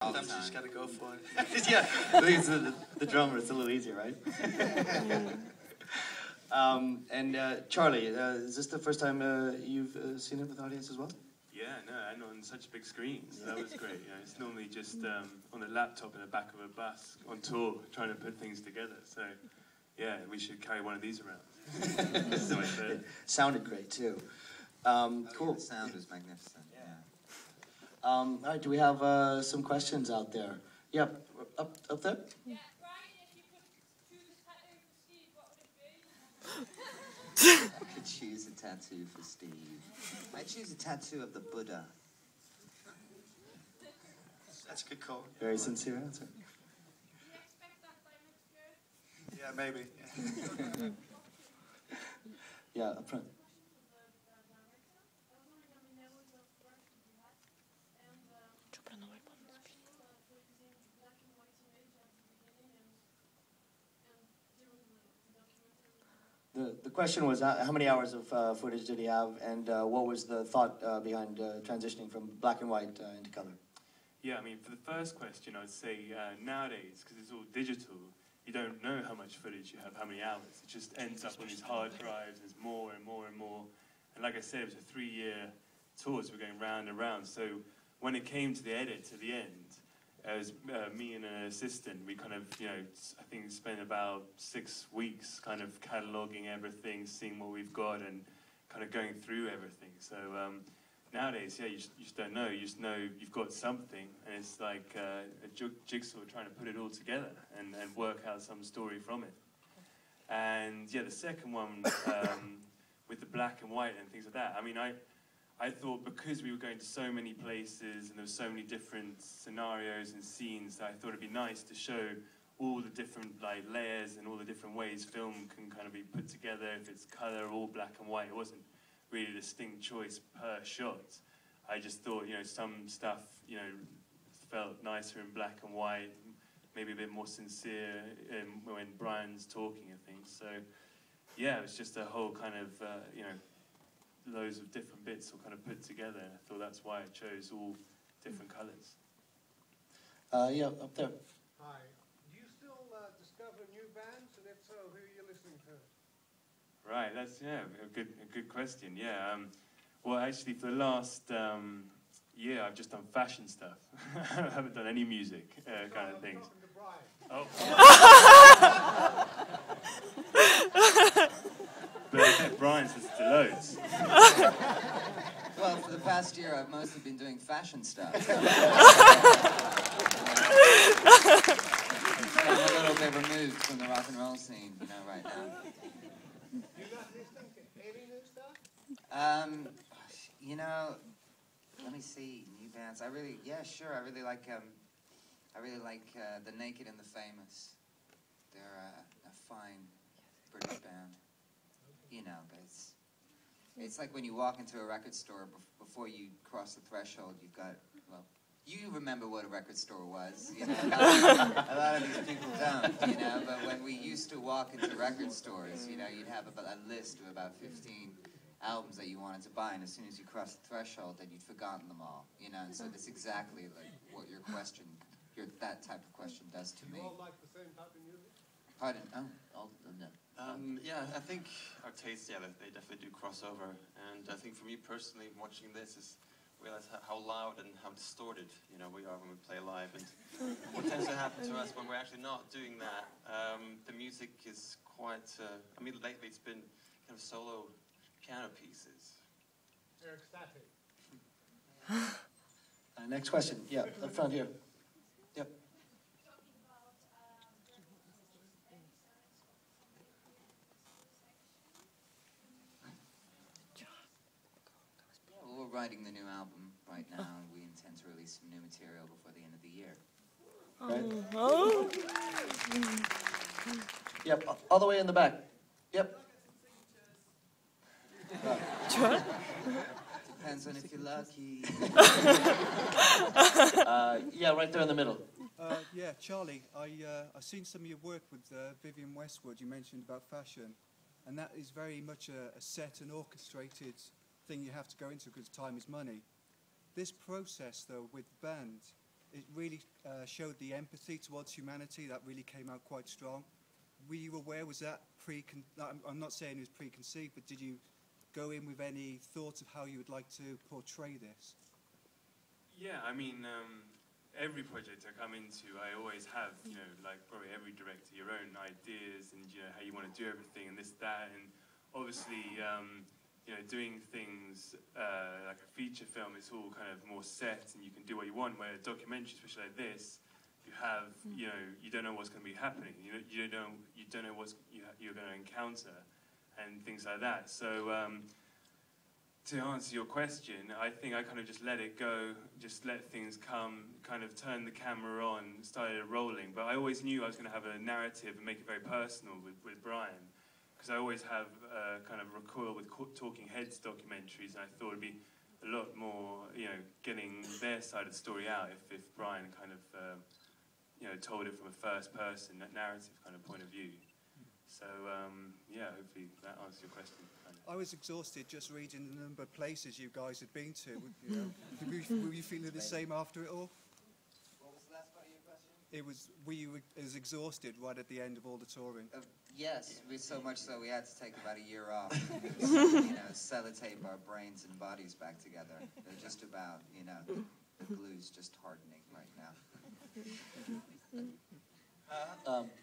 Sometimes you just gotta go for it. Yeah, I think it's the drummer. It's a little easier, right? Charlie, is this the first time you've seen it with the audience as well? Yeah, no, and on such big screens. That was great. You know, it's normally just on a laptop in the back of a bus on tour trying to put things together. So, yeah, we should carry one of these around. So much better. It sounded great too. Cool. Yeah, the sound was magnificent. Yeah. All right, do we have some questions out there? Yep, up there. Yeah, Brian, if you could choose a tattoo for Steve, what would it be? I could choose a tattoo for Steve. I'd choose a tattoo of the Buddha. That's a good call. Very sincere answer. Do you expect that by next year? Yeah, maybe. Yeah, up front. The question was how many hours of footage did he have, and what was the thought behind transitioning from black and white into color? Yeah, I mean, for the first question, I'd say nowadays, because it's all digital, you don't know how much footage you have, how many hours. It just ends up on these hard drives. There's more and more and more. And like I said, it was a 3-year tour, so we're going round and round. So when it came to the edit, to the end, it was me and an assistant. We kind of, you know, I think spent about 6 weeks kind of cataloging everything, seeing what we've got, and kind of going through everything. So nowadays, yeah, you just don't know. You just know you've got something, and it's like a jigsaw trying to put it all together and work out some story from it. And yeah, the second one with the black and white and things like that. I mean, I thought because we were going to so many places and there were so many different scenarios and scenes, that I thought it'd be nice to show all the different like layers and all the different ways film can kind of be put together. If it's color or black and white, it wasn't really a distinct choice per shot. I just thought, you know, some stuff, you know, felt nicer in black and white, maybe a bit more sincere when Brian's talking and things. So yeah, it was just a whole kind of, you know, loads of different bits all kind of put together. I thought that's why I chose all different colours. Yeah, up there. Hi. Do you still discover new bands, and if so, who are you listening to? Right, that's a good question. Yeah, well, actually, for the last year, I've just done fashion stuff. I haven't done any music kind of things. Oh. But Brian says to loads. Well, for the past year, I've mostly been doing fashion stuff. I'm a little bit removed from the rock and roll scene, you know, right now. You're not listening to any new stuff? You know, let me see, new bands. I really like The Naked and the Famous. They're a fine British band. You know, but it's like when you walk into a record store, before you cross the threshold, you've got, well, you remember what a record store was, you know. A lot of these people don't, you know, but when we used to walk into record stores, you know, you'd have a list of about 15 albums that you wanted to buy, and as soon as you crossed the threshold, then you'd forgotten them all, you know, and so that's exactly like what your question, that type of question does to me. You all like the same type of music? Pardon? Oh, no. Yeah, I think our tastes, yeah, they definitely do cross over. And I think for me personally, watching this is realize how loud and how distorted, you know, we are when we play live. And what tends to happen to us when we're actually not doing that, the music is quite, I mean, lately it's been kind of solo piano pieces. They're ecstatic. Next question. Yeah, up front here. Yep. Well, we're writing the new album right now, and we intend to release some new material before the end of the year. Right. Oh. Yep, all the way in the back. Yep. Depends on if you're lucky. Yeah, right there in the middle. Yeah, Charlie, I've seen some of your work with Vivienne Westwood. You mentioned about fashion, and that is very much a set and orchestrated thing you have to go into because time is money. This process, though, with the band, it really showed the empathy towards humanity. That really came out quite strong. Were you aware, was that I'm not saying it was preconceived, but did you go in with any thoughts of how you would like to portray this? Yeah, I mean, every project I come into, I always have, you know, like probably every director, your own ideas and, you know, how you want to do everything and this, that, and obviously, you know, doing things like a feature film, it's all kind of more set and you can do what you want, where a documentary, especially like this, you have, you know, you don't know what's going to be happening. You don't know what you're going to encounter, and things like that. So, to answer your question, I think I kind of just let it go, just let things come, kind of turn the camera on, started rolling. But I always knew I was going to have a narrative and make it very personal with Brian, because I always have kind of recoil with Talking Heads documentaries, and I thought it'd be a lot more, you know, getting their side of the story out if Brian kind of you know, told it from a first-person narrative kind of point of view. So, yeah, hopefully that answers your question. Kind of. I was exhausted just reading the number of places you guys had been to. You know, were you feeling the same after it all? What was the last part of your question? It was, were you as exhausted right at the end of all the touring? Yes, so much so we had to take about a year off. You know, sellotape our brains and bodies back together. They're just about, you know, the glue's just hardening right now.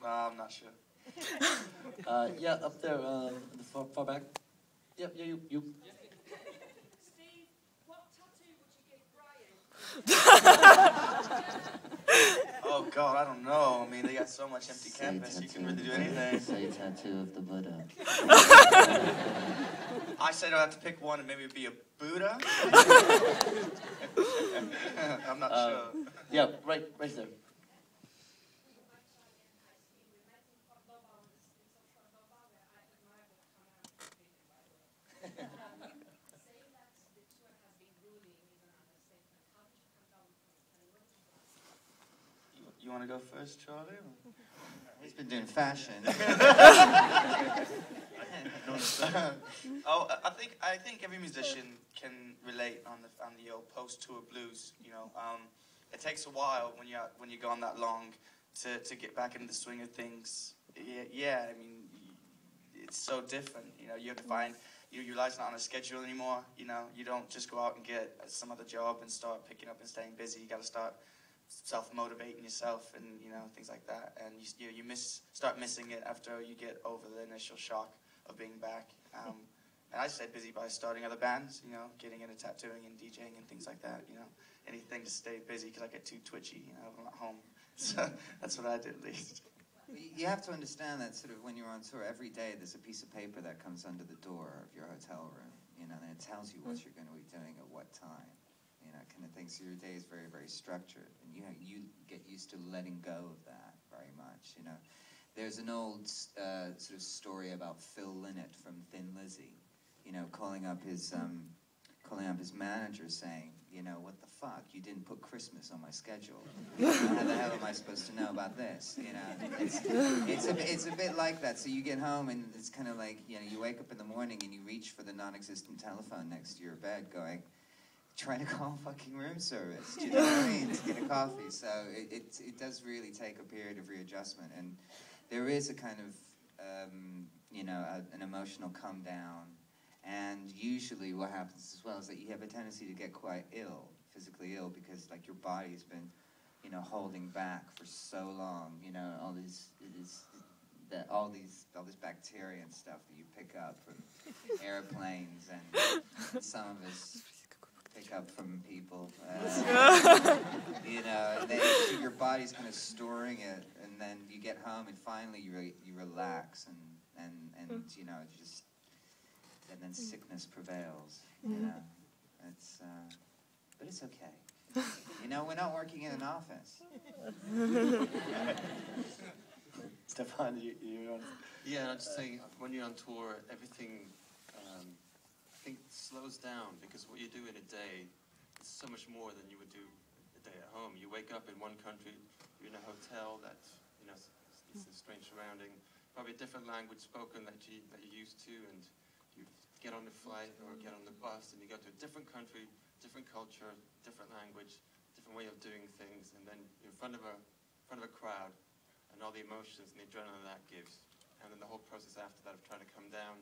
I'm not sure. Yeah, up there, in the far back. Yep, yeah, you. Steve, what tattoo would you give Brian? Oh God, I don't know. I mean, they got so much empty canvas, you can really do anything. Say tattoo of the Buddha. I said I'd have to pick one and maybe it'd be a Buddha. I'm not sure. Yeah, right there. You want to go first, Charlie? He's been doing fashion. Oh, I think every musician can relate on the old post-tour blues. You know, it takes a while when you go on that long to get back into the swing of things. Yeah, I mean, it's so different. You know, you have to find your life's not on a schedule anymore. You know, you don't just go out and get some other job and start picking up and staying busy. You got to start self-motivating yourself and, you know, things like that. And you start missing it after you get over the initial shock of being back. And I stayed busy by starting other bands, you know, getting into tattooing and DJing and things like that, you know. Anything to stay busy because I get too twitchy, you know, when I'm at home. So that's what I did at least. You have to understand that sort of when you're on tour, every day there's a piece of paper that comes under the door of your hotel room, you know, and it tells you what you're going to be doing at what time, you know, kind of thing. So your day is very, very structured, and you get used to letting go of that very much, you know. There's an old sort of story about Phil Lynott from Thin Lizzy, you know, calling up his manager saying, you know, what the fuck? You didn't put Christmas on my schedule. How the hell am I supposed to know about this? You know, it's a bit like that. So you get home and it's kind of like, you know, you wake up in the morning and you reach for the non-existent telephone next to your bed, trying to call fucking room service. Do you know what I mean? To get a coffee. So it does really take a period of readjustment, and there is a kind of you know, an emotional come down. And usually what happens as well is that you have a tendency to get quite ill, physically ill, because like your body's been, you know, holding back for so long, you know, all this bacteria and stuff that you pick up from airplanes, and some of us pick up from people, you know, your body's kind of storing it, and then you get home and finally you relax, and you know, just. And then sickness prevails, you know. But it's okay. You know, we're not working in an office. Stefan, you want to... Yeah, I'd say when you're on tour, everything, I think, slows down, because what you do in a day is so much more than you would do a day at home. You wake up in one country, you're in a hotel that, you know, it's a strange surrounding, probably a different language spoken that you're used to, and you get on the flight or get on the bus and you go to a different country, different culture, different language, different way of doing things, and then you're in front of a crowd, and all the emotions and the adrenaline that gives, and then the whole process after that of trying to come down,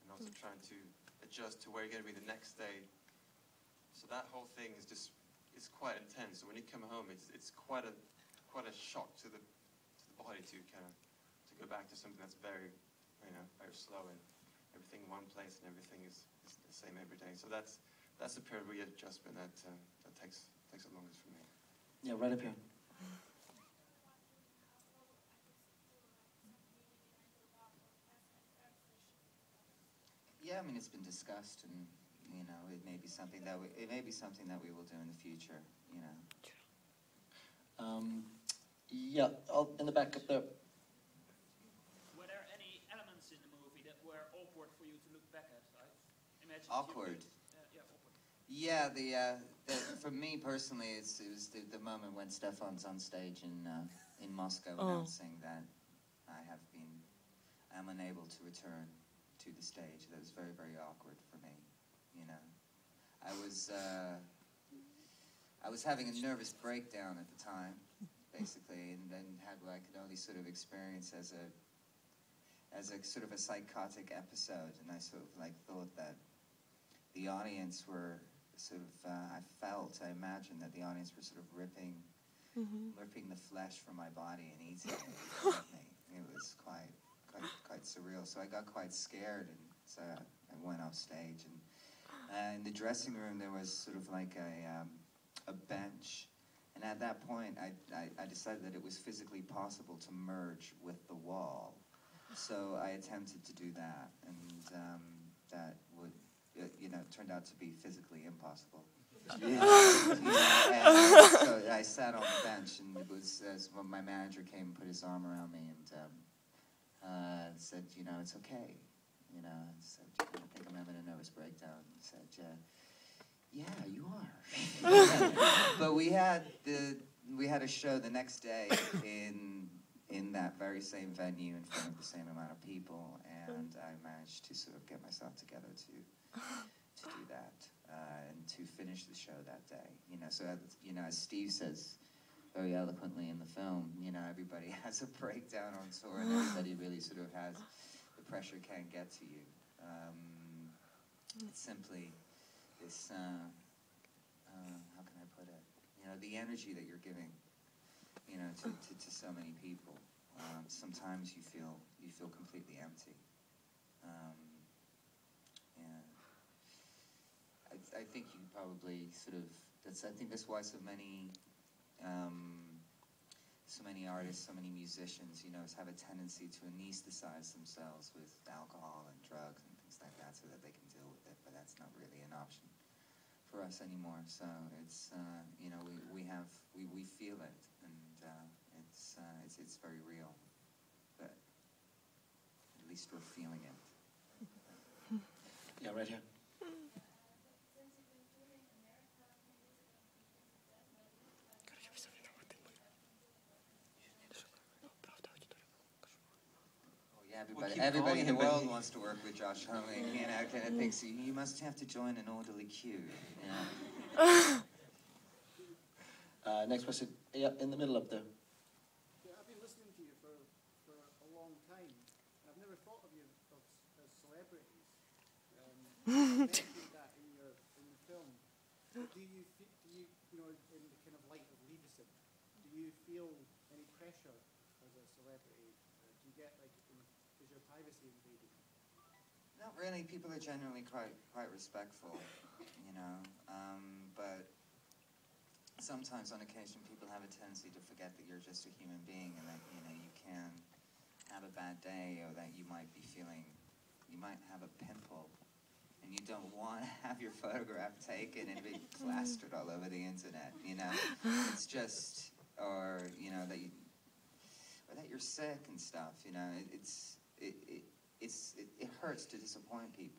and also trying to adjust to where you're going to be the next day. So that whole thing is just, it's quite intense. So when you come home, it's quite a shock to the body to kind of to go back to something that's very, very slow, and everything in one place and everything is the same every day. So that's the period of readjustment that takes the longest for me. Yeah, right up here. Yeah, I mean, it's been discussed, and it may be something that we will do in the future. Yeah, in the back up there. Were there any elements in the movie that were awkward for you to look back at? I imagine Awkward. Yeah, awkward. Yeah, for me personally, it was the moment when Stefan's on stage in Moscow announcing that I'm unable to return to the stage. That was very, very awkward for me. I was having a nervous breakdown at the time, basically, and then had what I could only sort of experience as a sort of a psychotic episode, and I sort of thought that the audience were sort of, I imagined that the audience were sort of ripping the flesh from my body and eating it with me. It was quite surreal. So I got quite scared, and so I went off stage. And in the dressing room, there was sort of like a bench. And at that point, I decided that it was physically possible to merge with the wall. So I attempted to do that, and that would, turned out to be physically impossible. And so I sat on the bench, and it was when my manager came and put his arm around me and said, it's okay. I said, I think I'm having a nervous breakdown. He said, yeah, you are. But we had a show the next day in that very same venue in front of the same amount of people, and I managed to sort of get myself together to do that and to finish the show that day. So as Steve says very eloquently in the film, everybody has a breakdown on tour, and everybody really sort of has, the pressure can't get to you. It's simply this, how can I put it? The energy that you're giving, to so many people. Sometimes you feel completely empty. I think you probably sort of, I think that's why so many artists, so many musicians, have a tendency to anesthetize themselves with alcohol and drugs and things like that so that they can deal with it, but that's not really an option for us anymore. So it's, we feel it, and it's very real, but at least we're feeling it. Yeah, right here. Everybody in the world wants to work with Josh Homme. Kind of thinks you must have to join an orderly queue. Next question. Yeah, in the middle up there. Yeah, I've been listening to you for a long time. I've never thought of you as celebrities. You mentioned that in the film. Do you in the kind of light of leadership, do you feel any pressure as a celebrity? Do you get is your privacy invaded? Not really. People are generally quite respectful, but sometimes on occasion people have a tendency to forget that you're just a human being, and that you can have a bad day, or that you might have a pimple, and you don't want to have your photograph taken and be plastered all over the internet. It's just, or that you're sick and stuff. It hurts to disappoint people.